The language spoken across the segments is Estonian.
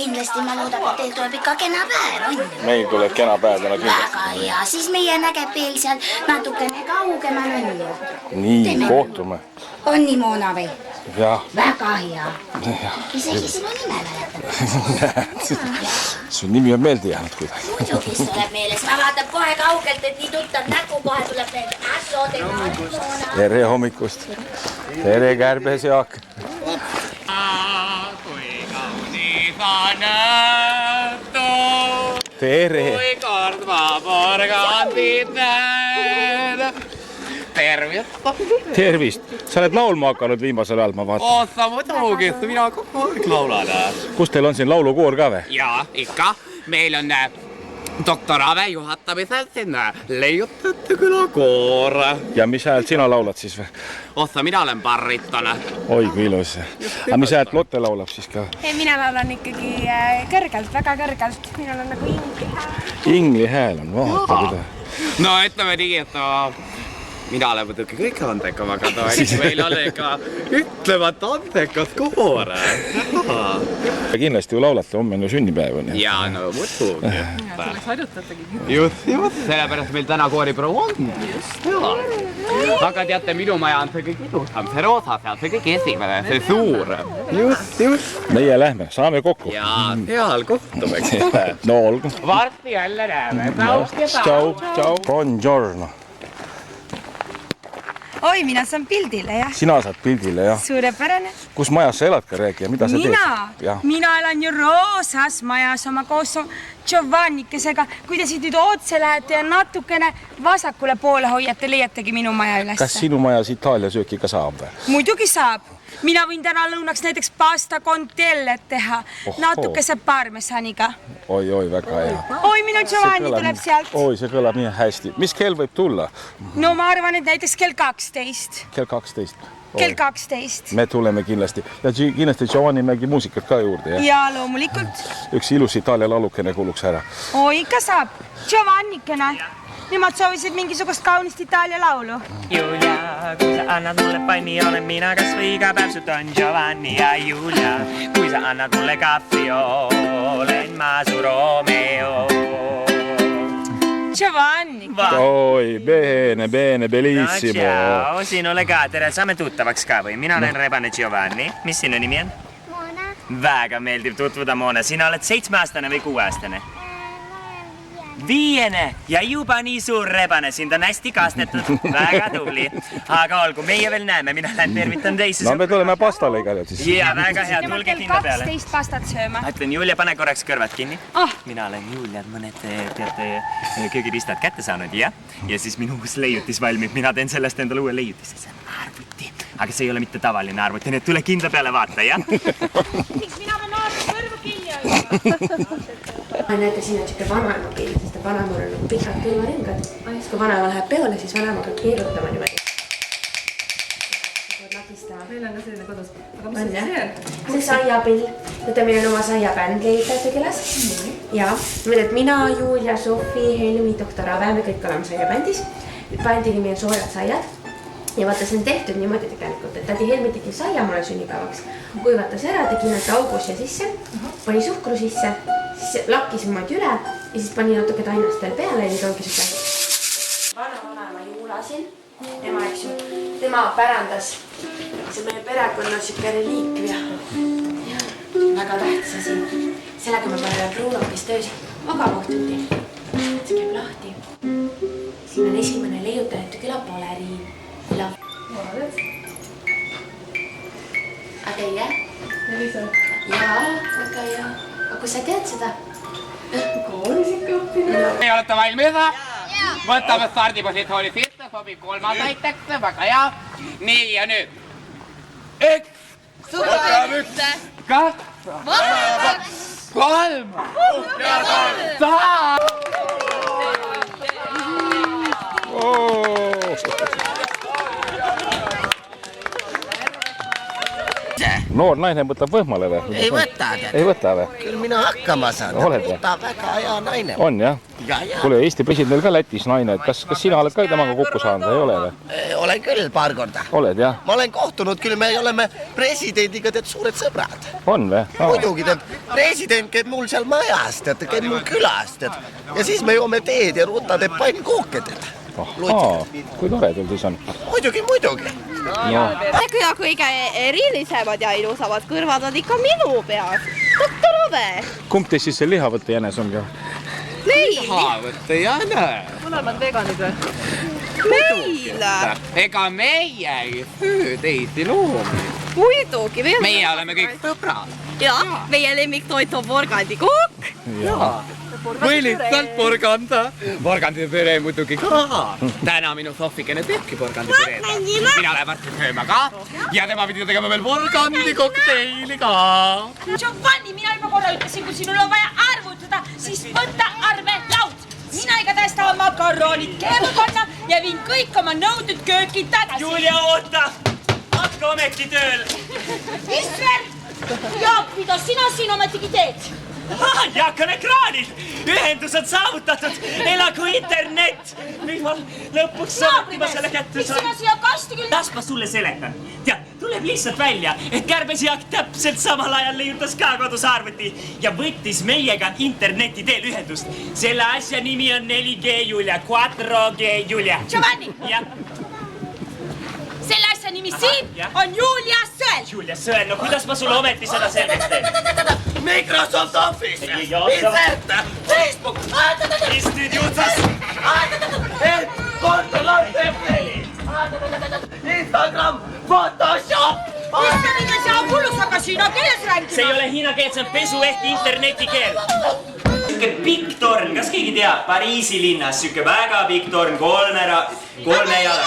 kindlasti ma loodan, et teil tuleb ikka kena päev, on ju? Meil tuleb kena päev täna kindlasti. Väga hea, siis meie nägeb veel seal natukene kaugemal, on ju? Nii, kohtume. On nii, Moona või? Jah. Väga hea. Isegi sinu nime mäletab. Su nimi on meelde jäänud kuidagi. Muidugi see tuleb meeles. Ma vaatan kohe kaugelt, et nii tuttav nägu kohe tuleb meelde. Ässo, tema on Moona. Tere hommikust. Tere, kärbes Jaak. Kui kaunis on õhtu, Tere. kui kord ma porgandid näen. Tervist! Tervist. Sa oled laulma hakanud viimasel ajal, ma vaatan. Ossa muidugi, mina kogu aeg laulan. Kus teil on siin laulukoor ka või? Jaa, ikka. Meil on doktor Ave juhatamisel siin leiutajate külakoor. Ja mis häält sina laulad siis või? Ossa, mina olen barriton. Oi, kui ilus. Aga mis häält Lotte laulab siis ka? Ei, mina laulan ikkagi kõrgelt, väga kõrgelt. Minul on nagu ingli hääl. Ingli hääl on, vaata kuida. No ütleme nii, et mina olen muidugi kõige andekam, aga meil on ikka ütlemata andekas koor. Kindlasti ju laulate, homme on ju sünnipäev. Jaa, no muidugi. Selleks harjutatagi. Just, sellepärast meil täna kooriproov on. Aga teate, minu maja on see kõige ilusam, see roosa seal, see kõige esimene, see suur. Just. Meie lähme, saame kokku. Jaa, seal kohtume. No olgu. Varsti jälle näeme. Ciao, ciao. Buongiorno. Oi, mina saan pildile, jah. Sina saad pildile, jah. Suurepärane. Kus majas sa elad ka, räägi, ja mida sa teed? Mina elan ju roosas majas oma koos Giovannikesega. Kui te siit nüüd otse lähete ja natukene vasakule poole hoiate, leiategi minu maja üles. Kas sinu majas Itaalia sööki ka saab või? Muidugi saab. Mina võin täna lõunaks näiteks pasta con tellet teha. Natukese parmesaniga. Oi, väga hea. Oi, minu Giovanni tuleb sealt. Oi, see kõlab nii hästi. Mis kell võib tulla? No ma arvan, et näiteks kell 12. Kell 12. Kell 12. Me tuleme kindlasti. Ja kindlasti Giovanni Mägi muusikat ka juurde, jah? Ja loomulikult. Üks ilus Itaalia laulukene kuuluks ära. Oi, ikka saab. Giovannikene. Nemad soovisid mingisugust kaunist Itaalia laulu. Julia, kui sa annad mulle panni, olen mina kas või iga päev su Don Giovanni ja Julia. Kui sa annad mulle kahvi, olen ma su Romeo. Giovanni. Oi, bene, bellissimo. No ciao, sinule ka, tere, saame tuttavaks ka või? Mina olen Rebane Giovanni. Mis sinu nimi on? Moona. Väga meeldib tutvuda, Moona. Sina oled 7-aastane või 6-aastane? 5 ja juba nii suur rebane, sind on hästi kastetud, väga tubli. Aga olgu, meie veel näeme, mina lähen tervitan teisi. No me tuleme pastale igal juhul siis. Ja väga hea, tulge kinno peale. 12 pastat sööma. Ütlen, Julia, pane korraks kõrvad kinni. Oh. Mina olen Julia, mõned teate köögiristad kätte saanud, jah? Ja siis minu uus leiutis valmib, mina teen sellest endale uue leiutise, see on arvuti. Aga see ei ole mitte tavaline arvuti, nii et tule kindla peale vaata, jah? Miks mina pean naardu kõrva kinni hoidma? Näete, siin on siuke vanaema pilt, sest vanaemal on nagu pikad kõlvaringad. Kui vanaema läheb peole, siis vanaema peab keerutama niimoodi. Meil on ka selline kodus. Aga mis see on? See on saiapill. Nüüd meil on oma saiabänd leiutajate külas. Ja, mina, Julia, Sofi, Helmi, doktor Ave, me kõik oleme saiabändis. Bändi nimi on Soojad saiad. Ja vaata, see on tehtud niimoodi tegelikult, et tädi Helmi tegi saia mulle sünnipäevaks. Kuivatas ära, tegi nüüd augusja sisse, pani suhkru sisse, siis lakkis niimoodi üle ja siis pani natuke tainast veel peale ja nüüd ongi siuke vanaema Juula siin. Tema pärandas. See meie perekonna siuke reliikvia. Väga tähtis asi. Sellega me paneme pruunokis töös magavuhtuti. See käib lahti. Siin on esimene leiutajate küla baleriin. A teie? Jaa, väga hea. Aga kui sa tead seda? Koolis ikka õppinud. Te olete valmis? Võtame stardipositsiooni sisse, sobib kolmandaiteks, väga hea. Nii ja nüüd. 1. Võtame 1. 2. 3. Ja 3. Noor naine võtab võhmale või? Ei võta. Ei võta või? Küll mina hakkama saan. Oled või? Ta väga hea naine. On jah? Kuule, Eesti presidendil ka Lätis naine. Kas sina oled ka temaga kokku saanud? Ei ole või? Olen küll paar korda. Oled jah? Ma olen kohtunud küll, me oleme presidendiga tead suured sõbrad. On või? Muidugi tead, president käib mul seal majas, tead, käib mul külas, tead. Ja siis me joome teed ja Ruta teeb pannkooke, tead. Ahaa, kui tore tul siis on. Muidugi. Ja kõige erilisemad ja ilusamad kõrvad on ikka minu peas. Doktor Ove. Kumb teist siis see lihavõtte jänes on ka? Lihavõtte jänes. Mõlemad veganid või? Meil. Ega meie teisi loomi. Muidugi. Meie oleme kõik sõbrad. Ja, meie lemmiktoit on porgandikook. Või lihtsalt porganda. Porgandipüree muidugi ka. Täna minu Sofikene teebki porgandipüreed. Mina lähen varsti sööma ka. Ja tema pidi tegema veel porgandikokteili ka. Giovanni, mina juba korra ütlesin, kui sinul on vaja arvutada, siis võta arvelaud. Mina igatahes tahan makaroonid keevu panna ja viin kõik oma nõuded kööki tagasi. Julia, oota! Hakka ometi tööl! Isver! Jaak, mida sina siin ometigi teed? Jaak on ekraanil! Ühendus on saavutatud! Elagu internet! Nüüd ma lõpuks ma selle kätte miks sina siia kasti küll? Las ma sulle seletan. Tead, tuleb lihtsalt välja, et Kärbes Jaak täpselt samal ajal leiutas ka kodus arvuti ja võttis meiega interneti teel ühendust. Selle asja nimi on 4G Julia, 4G Julia. Giovanni! Jah. Selle asja nimi siin on Julia Sõel. Julia Sõel, no kuidas ma sulle ometi seda selgeks teen? Microsoft Office, Insert, Facebook, mis nüüd juutas? Instagram, Photoshop. Mida see on kuulus, aga Hiina keeles räägima? See ei ole hiina keel, see on pesuehti internetikeel. Siuke pikk torn, kas keegi teab? Pariisi linnas, siuke väga pikk torn, 3 jala.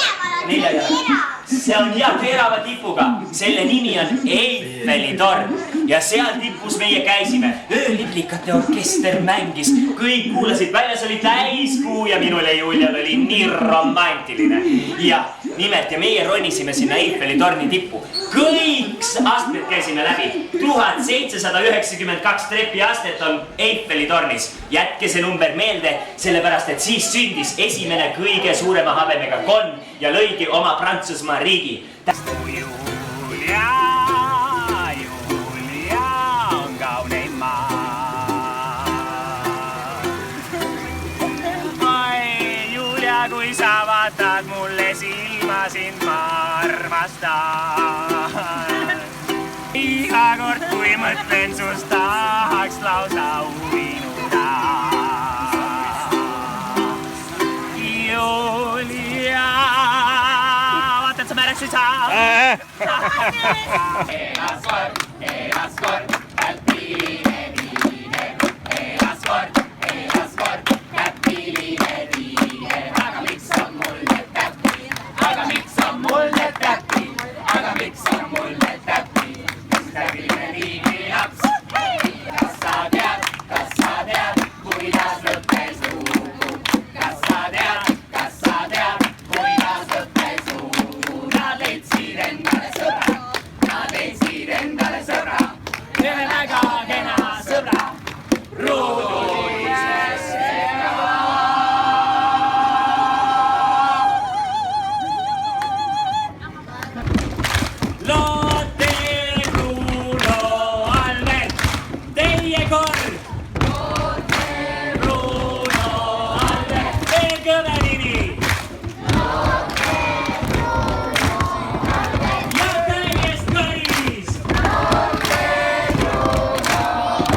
See on hea terava tipuga. Selle nimi on Eiffeli torn. Ja seal tipus meie käisime. Ööliblikate orkester mängis. Kõik kuulasid, väljas oli täiskuu ja minul ja Julial oli nii romantiline. Ja nimelt ja meie ronisime sinna Eiffeli torni tippu. Kõik astmed käisime läbi. 1792 trepiastet on Eiffeli tornis. Jätke see number meelde, sellepärast et siis sündis esimene kõige suurema habemega konn ja lõigi oma Prantsusmaa riigi. Julia on kaunein maa. Ai, Julia, kui sa vaatad mulle silma, sind ma armastan. Iga kord, kui mõtlen sust, tahaks lausa uinuda. Julia, vaatad sa märksid sa? Elaskord, äppiline viine. Elaskord, äppiline viine. Aga miks on mul need täppi? Aga miks on mul need täppi? Aga miks on mul need täppi? Täppiline viini laps. Kas sa tead, kuidas lõppes lugu? Kas sa tead, kuidas lõppes lugu? Nad leidsid endale sõbra. Ühe väga kena sõbra. Ruudulises Lotte Bruno Albert, teie kord. Lotte Bruno Albert, veel kõve nimi. Lotte Bruno Albert. Ja täiest kõris. Lotte Bruno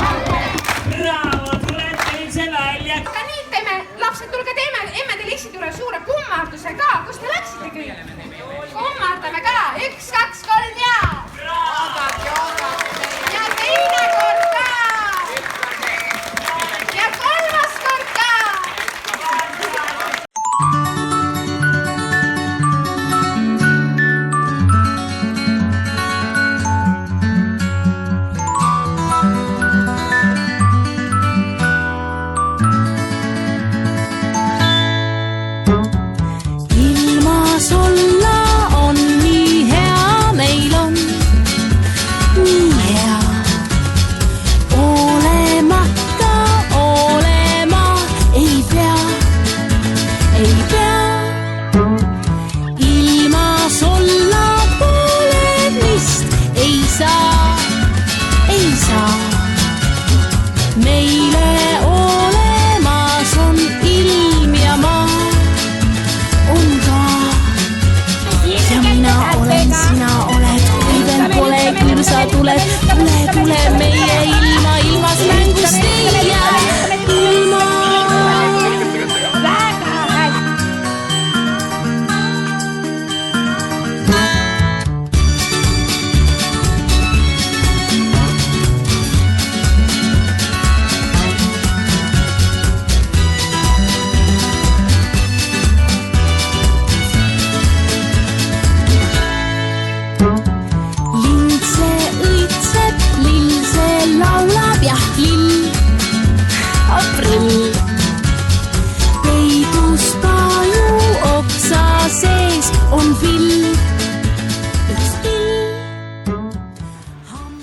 Albert. Bravo, tulete ilmse välja. Aga nüüd teeme, lapsed, tulge teeme emmede lihtsid juurde suure kummarduse ka. Kus te läksite kõik? Kummardame ka. 1, 2, 3 ja. Ja teine kord ka. Ja kolmas kord ka. Ilmas olla on nii hea meil on. tule meie